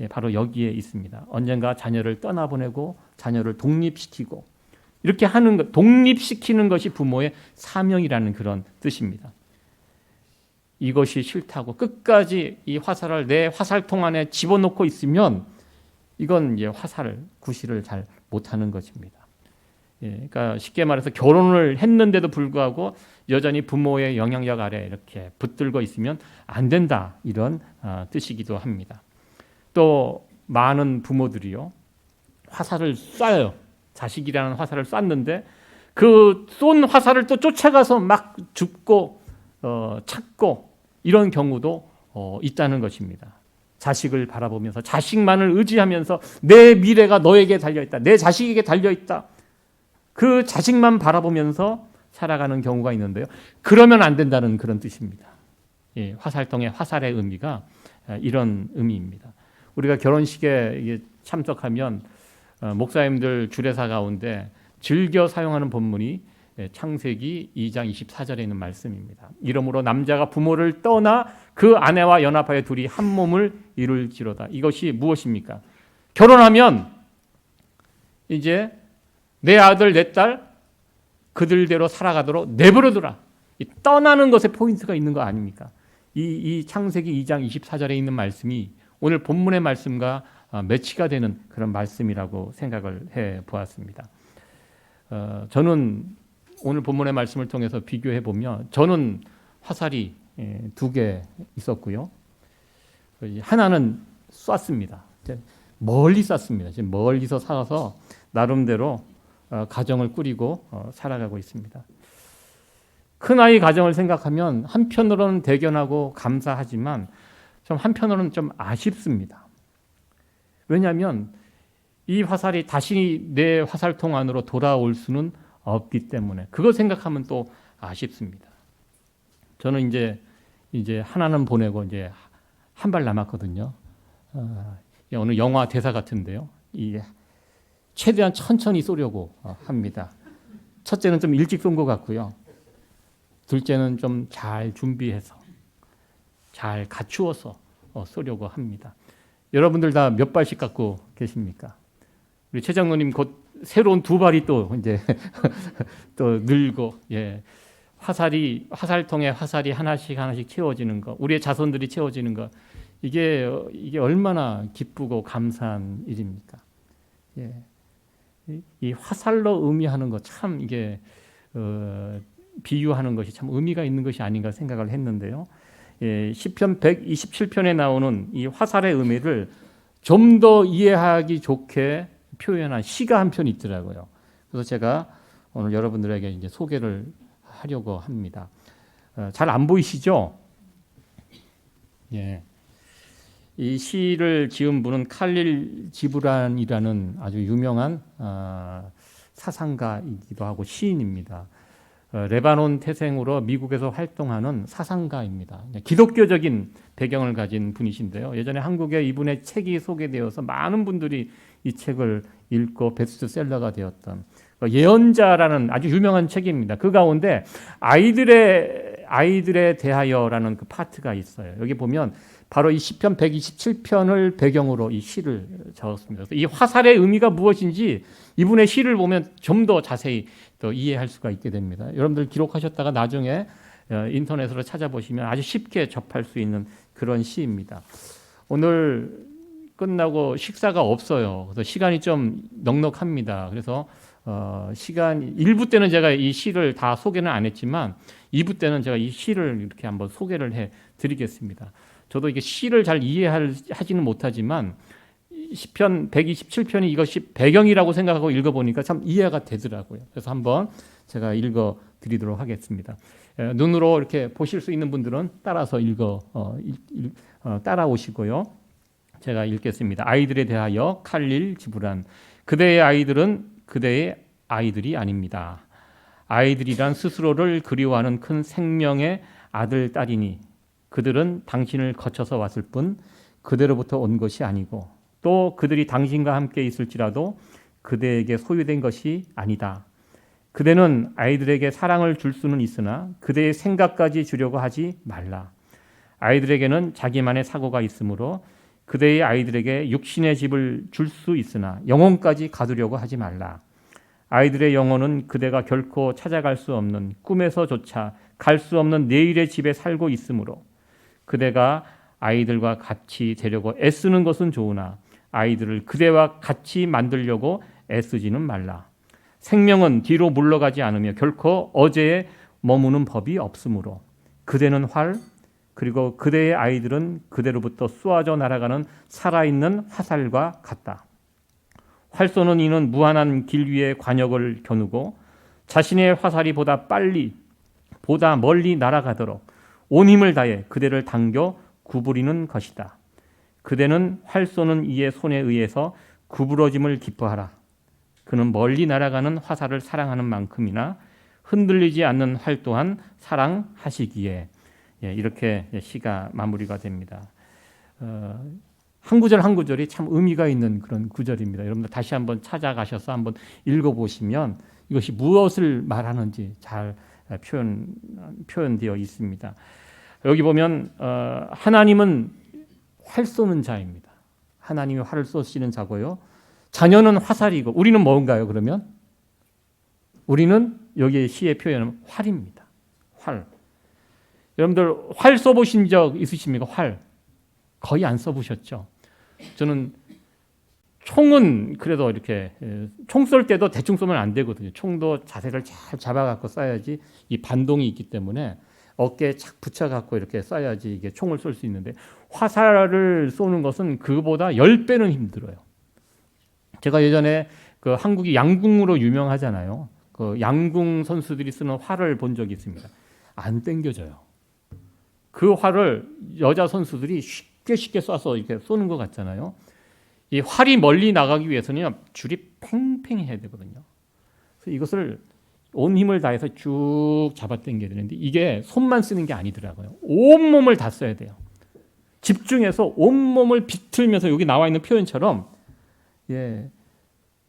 바로 여기에 있습니다. 언젠가 자녀를 떠나보내고 자녀를 독립시키고 이렇게 하는 것, 독립시키는 것이 부모의 사명이라는 그런 뜻입니다. 이것이 싫다고 끝까지 이 화살을 내 화살통 안에 집어넣고 있으면 이건 이제 구실을 잘 못하는 것입니다. 그러니까 쉽게 말해서 결혼을 했는데도 불구하고 여전히 부모의 영향력 아래 이렇게 붙들고 있으면 안 된다, 이런 뜻이기도 합니다. 또 많은 부모들이요, 화살을 쏴요. 자식이라는 화살을 쐈는데 그 쏜 화살을 또 쫓아가서 막 줍고 찾고 이런 경우도 있다는 것입니다. 자식을 바라보면서 자식만을 의지하면서 내 미래가 너에게 달려있다, 내 자식에게 달려있다, 그 자식만 바라보면서 살아가는 경우가 있는데요. 그러면 안 된다는 그런 뜻입니다. 화살통의 화살의 의미가 이런 의미입니다. 우리가 결혼식에 참석하면 목사님들 주례사 가운데 즐겨 사용하는 본문이 창세기 2장 24절에 있는 말씀입니다. 이러므로 남자가 부모를 떠나 그 아내와 연합하여 둘이 한 몸을 이룰지로다. 이것이 무엇입니까? 결혼하면 이제 내 아들 내 딸 그들대로 살아가도록 내버려두라. 이 떠나는 것에 포인트가 있는 거 아닙니까? 이 창세기 2장 24절에 있는 말씀이 오늘 본문의 말씀과 매치가 되는 그런 말씀이라고 생각을 해 보았습니다. 저는 오늘 본문의 말씀을 통해서 비교해 보면 저는 화살이 2개 있었고요. 하나는 쐈습니다. 멀리 쐈습니다. 지금 멀리서 살아서 나름대로 가정을 꾸리고 살아가고 있습니다. 큰아이 가정을 생각하면 한편으로는 대견하고 감사하지만 좀 한편으로는 좀 아쉽습니다. 왜냐하면 이 화살이 다시 내 화살통 안으로 돌아올 수는 없기 때문에 그거 생각하면 또 아쉽습니다. 저는 이제 하나는 보내고 이제 한 발 남았거든요. 어느 영화 대사 같은데요. 최대한 천천히 쏘려고 합니다. 첫째는 좀 일찍 쏜 것 같고요. 둘째는 좀 잘 준비해서 잘 갖추어서 쏘려고 합니다. 여러분들 다 몇 발씩 갖고 계십니까? 우리 최 장로님 곧 새로운 2발이 또 이제 또 늘고, 화살통에 화살이 하나씩 채워지는 거, 우리의 자손들이 채워지는 거, 이게 얼마나 기쁘고 감사한 일입니까? 이 화살로 의미하는 거 참 이게 비유하는 것이 참 의미가 있는 것이 아닌가 생각을 했는데요. 시편 127편에 나오는 이 화살의 의미를 좀 더 이해하기 좋게 표현한 시가 한 편 있더라고요. 그래서 제가 오늘 여러분들에게 이제 소개를 하려고 합니다. 잘 안 보이시죠? 이 시를 지은 분은 칼릴 지브란이라는 아주 유명한 사상가이기도 하고 시인입니다. 레바논 태생으로 미국에서 활동하는 사상가입니다. 기독교적인 배경을 가진 분이신데요. 예전에 한국에 이분의 책이 소개되어서 많은 분들이 이 책을 읽고 베스트셀러가 되었던 예언자라는 아주 유명한 책입니다. 그 가운데 아이들에 대하여라는 그 파트가 있어요. 여기 보면 바로 이 시편 127편을 배경으로 이 시를 적었습니다. 그래서 이 화살의 의미가 무엇인지 이분의 시를 보면 좀 더 자세히 또 이해할 수가 있게 됩니다. 여러분들 기록하셨다가 나중에 인터넷으로 찾아보시면 아주 쉽게 접할 수 있는 그런 시입니다. 오늘 끝나고 식사가 없어요. 그래서 시간이 좀 넉넉합니다. 그래서 시간 1부 때는 제가 이 시를 다 소개는 안 했지만 2부 때는 제가 이 시를 이렇게 한번 소개를 해 드리겠습니다. 저도 이게 시를 잘 이해하지는 못하지만 시편 127편이 이것이 배경이라고 생각하고 읽어보니까 참 이해가 되더라고요. 그래서 한번 제가 읽어드리도록 하겠습니다. 눈으로 이렇게 보실 수 있는 분들은 따라서 따라오시고요. 제가 읽겠습니다. 아이들에 대하여 칼릴 지브란. 그대의 아이들은 그대의 아이들이 아닙니다. 아이들이란 스스로를 그리워하는 큰 생명의 아들, 딸이니 그들은 당신을 거쳐서 왔을 뿐 그대로부터 온 것이 아니고 또 그들이 당신과 함께 있을지라도 그대에게 소유된 것이 아니다. 그대는 아이들에게 사랑을 줄 수는 있으나 그대의 생각까지 주려고 하지 말라. 아이들에게는 자기만의 사고가 있으므로 그대의 아이들에게 육신의 집을 줄 수 있으나 영혼까지 가두려고 하지 말라. 아이들의 영혼은 그대가 결코 찾아갈 수 없는 꿈에서조차 갈 수 없는 내일의 집에 살고 있으므로 그대가 아이들과 같이 되려고 애쓰는 것은 좋으나 아이들을 그대와 같이 만들려고 애쓰지는 말라. 생명은 뒤로 물러가지 않으며 결코 어제에 머무는 법이 없으므로 그대는 활, 그리고 그대의 아이들은 그대로부터 쏘아져 날아가는 살아있는 화살과 같다. 활 쏘는 이는 무한한 길 위에 관역을 겨누고 자신의 화살이 보다 멀리 날아가도록 온 힘을 다해 그대를 당겨 구부리는 것이다. 그대는 활 쏘는 이의 손에 의해서 구부러짐을 기뻐하라. 그는 멀리 날아가는 화살을 사랑하는 만큼이나 흔들리지 않는 활 또한 사랑하시기에. 이렇게 시가 마무리가 됩니다. 한 구절 한 구절이 참 의미가 있는 그런 구절입니다. 여러분들 다시 한번 찾아가셔서 한번 읽어보시면 이것이 무엇을 말하는지 잘 표현되어 있습니다. 여기 보면 하나님은 활 쏘는 자입니다. 하나님이 활을 쏘시는 자고요. 자녀는 화살이고 우리는 뭔가요? 그러면 우리는 여기 시의 표현은 활입니다. 활. 여러분들 활 써보신 적 있으십니까? 활. 거의 안 써보셨죠? 저는 총은 그래도 이렇게 총 쏠 때도 대충 쏘면 안 되거든요. 총도 자세를 잘 잡아갖고 쏴야지 이 반동이 있기 때문에 어깨에 착 붙여갖고 이렇게 쏴야지 이게 총을 쏠 수 있는데 화살을 쏘는 것은 그보다 10배는 힘들어요. 제가 예전에 그 한국이 양궁으로 유명하잖아요. 그 양궁 선수들이 쓰는 활을 본 적이 있습니다. 안 땡겨져요. 그 활을 여자 선수들이 쉽게 쏴서 이렇게 쏘는 것 같잖아요. 이 활이 멀리 나가기 위해서는 줄이 팽팽해야 되거든요. 그래서 이것을 온 힘을 다해서 쭉 잡아 당겨야 되는데 이게 손만 쓰는 게 아니더라고요. 온 몸을 다 써야 돼요. 집중해서 온 몸을 비틀면서 여기 나와 있는 표현처럼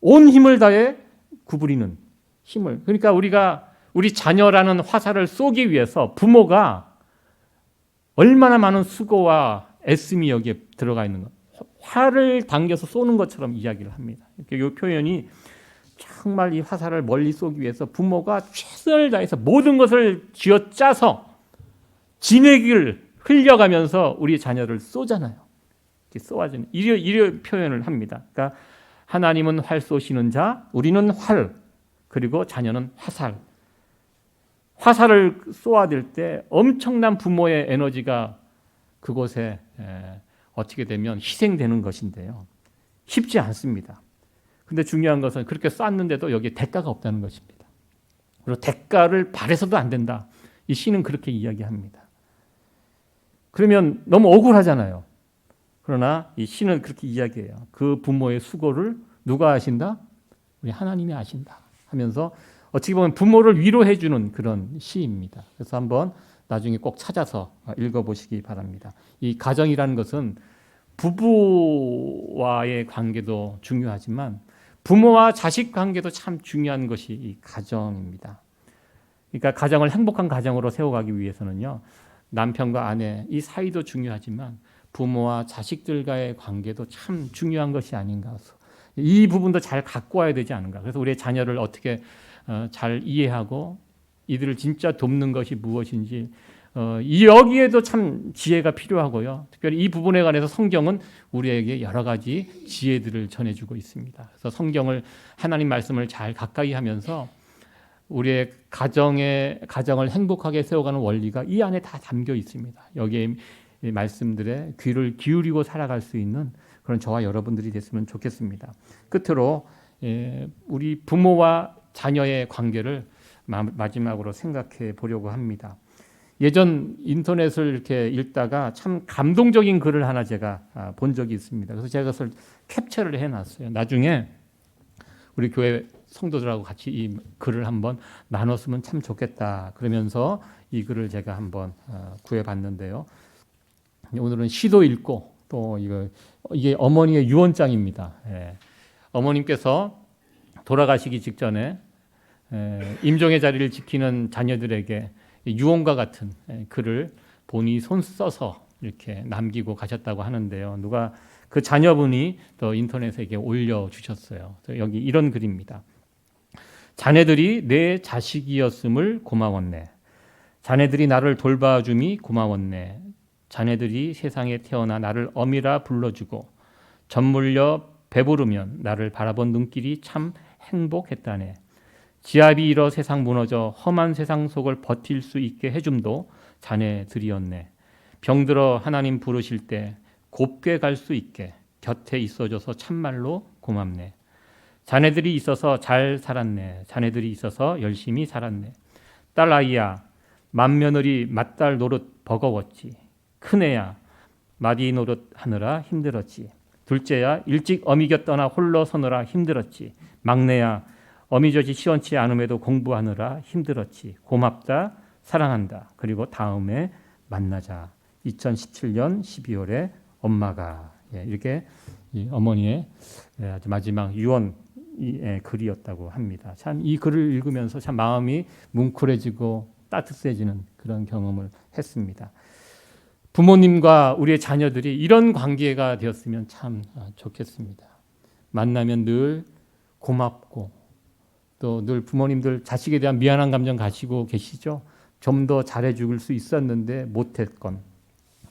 온 힘을 다해 구부리는 힘을. 그러니까 우리 자녀라는 화살을 쏘기 위해서 부모가 얼마나 많은 수고와 애씀이 여기에 들어가 있는 것. 활을 당겨서 쏘는 것처럼 이야기를 합니다. 이 표현이 정말 이 화살을 멀리 쏘기 위해서 부모가 최선을 다해서 모든 것을 쥐어짜서 진액을 흘려가면서 우리 자녀를 쏘잖아요. 이렇게 쏘아주는 이런 표현을 합니다. 그러니까 하나님은 활 쏘시는 자, 우리는 활, 그리고 자녀는 화살. 화살을 쏘아댈 때 엄청난 부모의 에너지가 그곳에 어떻게 되면 희생되는 것인데요. 쉽지 않습니다. 근데 중요한 것은 그렇게 쐈는데도 여기에 대가가 없다는 것입니다. 그리고 대가를 바래서도 안 된다. 이 시는 그렇게 이야기합니다. 그러면 너무 억울하잖아요. 그러나 이 시는 그렇게 이야기해요. 그 부모의 수고를 누가 아신다? 우리 하나님이 아신다 하면서 어떻게 보면 부모를 위로해 주는 그런 시입니다. 그래서 한번 나중에 꼭 찾아서 읽어보시기 바랍니다. 이 가정이라는 것은 부부와의 관계도 중요하지만 부모와 자식 관계도 참 중요한 것이 이 가정입니다. 그러니까 가정을 행복한 가정으로 세워가기 위해서는요, 남편과 아내 이 사이도 중요하지만 부모와 자식들과의 관계도 참 중요한 것이 아닌가. 이 부분도 잘 갖고 와야 되지 않은가. 그래서 우리의 자녀를 어떻게 잘 이해하고 이들을 진짜 돕는 것이 무엇인지 여기에도 참 지혜가 필요하고요. 특별히 이 부분에 관해서 성경은 우리에게 여러 가지 지혜들을 전해주고 있습니다. 그래서 성경을 하나님 말씀을 잘 가까이 하면서 우리의 가정을 행복하게 세워가는 원리가 이 안에 다 담겨 있습니다. 여기에 말씀들에 귀를 기울이고 살아갈 수 있는 그런 저와 여러분들이 됐으면 좋겠습니다. 끝으로 우리 부모와 자녀의 관계를 마지막으로 생각해 보려고 합니다. 예전 인터넷을 이렇게 읽다가 참 감동적인 글을 하나 제가 본 적이 있습니다. 그래서 제가 그것을 캡처를 해놨어요. 나중에 우리 교회 성도들하고 같이 이 글을 한번 나눴으면 참 좋겠다. 그러면서 이 글을 제가 한번 구해봤는데요. 오늘은 시도 읽고 또 이게 어머니의 유언장입니다. 어머님께서 돌아가시기 직전에 임종의 자리를 지키는 자녀들에게 유언과 같은 글을 본인이 손 써서 이렇게 남기고 가셨다고 하는데요. 누가 그 자녀분이 또 인터넷에 이렇게 올려주셨어요. 여기 이런 글입니다. 자네들이 내 자식이었음을 고마웠네. 자네들이 나를 돌봐줌이 고마웠네. 자네들이 세상에 태어나 나를 어미라 불러주고 젖물려 배부르면 나를 바라본 눈길이 참 행복했다네. 지압이 일어 세상 무너져 험한 세상 속을 버틸 수 있게 해줌도 자네들이었네. 병들어 하나님 부르실 때 곱게 갈 수 있게 곁에 있어줘서 참말로 고맙네. 자네들이 있어서 잘 살았네. 자네들이 있어서 열심히 살았네. 딸 아이야, 맏며느리 맏딸 노릇 버거웠지. 큰애야, 마디 노릇 하느라 힘들었지. 둘째야, 일찍 어미 곁 떠나 홀로 서느라 힘들었지. 막내야, 어미젖이 시원치 않음에도 공부하느라 힘들었지. 고맙다, 사랑한다. 그리고 다음에 만나자. 2017년 12월에 엄마가 이렇게 어머니의 아주 마지막 유언 글이었다고 합니다. 참 이 글을 읽으면서 참 마음이 뭉클해지고 따뜻해지는 그런 경험을 했습니다. 부모님과 우리의 자녀들이 이런 관계가 되었으면 참 좋겠습니다. 만나면 늘 고맙고 또 늘 부모님들 자식에 대한 미안한 감정 가지고 계시죠? 좀 더 잘해줄 수 있었는데 못했건,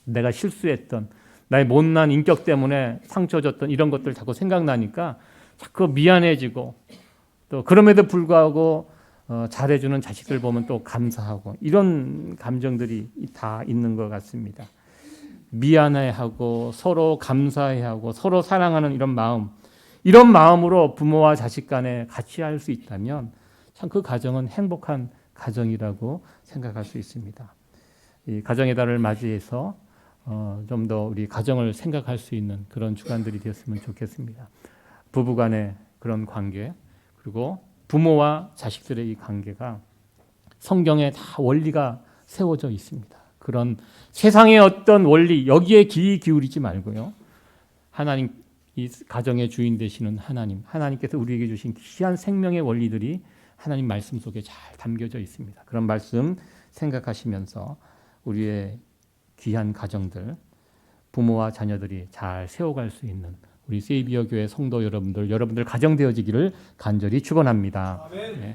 내가 실수했던, 나의 못난 인격 때문에 상처 줬던 이런 것들 자꾸 생각나니까 자꾸 미안해지고, 또 그럼에도 불구하고 잘해주는 자식들 보면 또 감사하고, 이런 감정들이 다 있는 것 같습니다. 미안해하고 서로 감사해하고 서로 사랑하는 이런 마음, 이런 마음으로 부모와 자식 간에 같이 할 수 있다면 참 그 가정은 행복한 가정이라고 생각할 수 있습니다. 이 가정의 달을 맞이해서 좀 더 우리 가정을 생각할 수 있는 그런 주간들이 되었으면 좋겠습니다. 부부간의 그런 관계, 그리고 부모와 자식들의 이 관계가 성경에 다 원리가 세워져 있습니다. 그런 세상의 어떤 원리, 여기에 귀 기울이지 말고요. 하나님, 이 가정의 주인 되시는 하나님께서 우리에게 주신 귀한 생명의 원리들이 하나님 말씀 속에 잘 담겨져 있습니다. 그런 말씀 생각하시면서 우리의 귀한 가정들, 부모와 자녀들이 잘 세워갈 수 있는 우리 세이비어 교회 성도 여러분들 가정 되어지기를 간절히 축원합니다. 아멘. 네.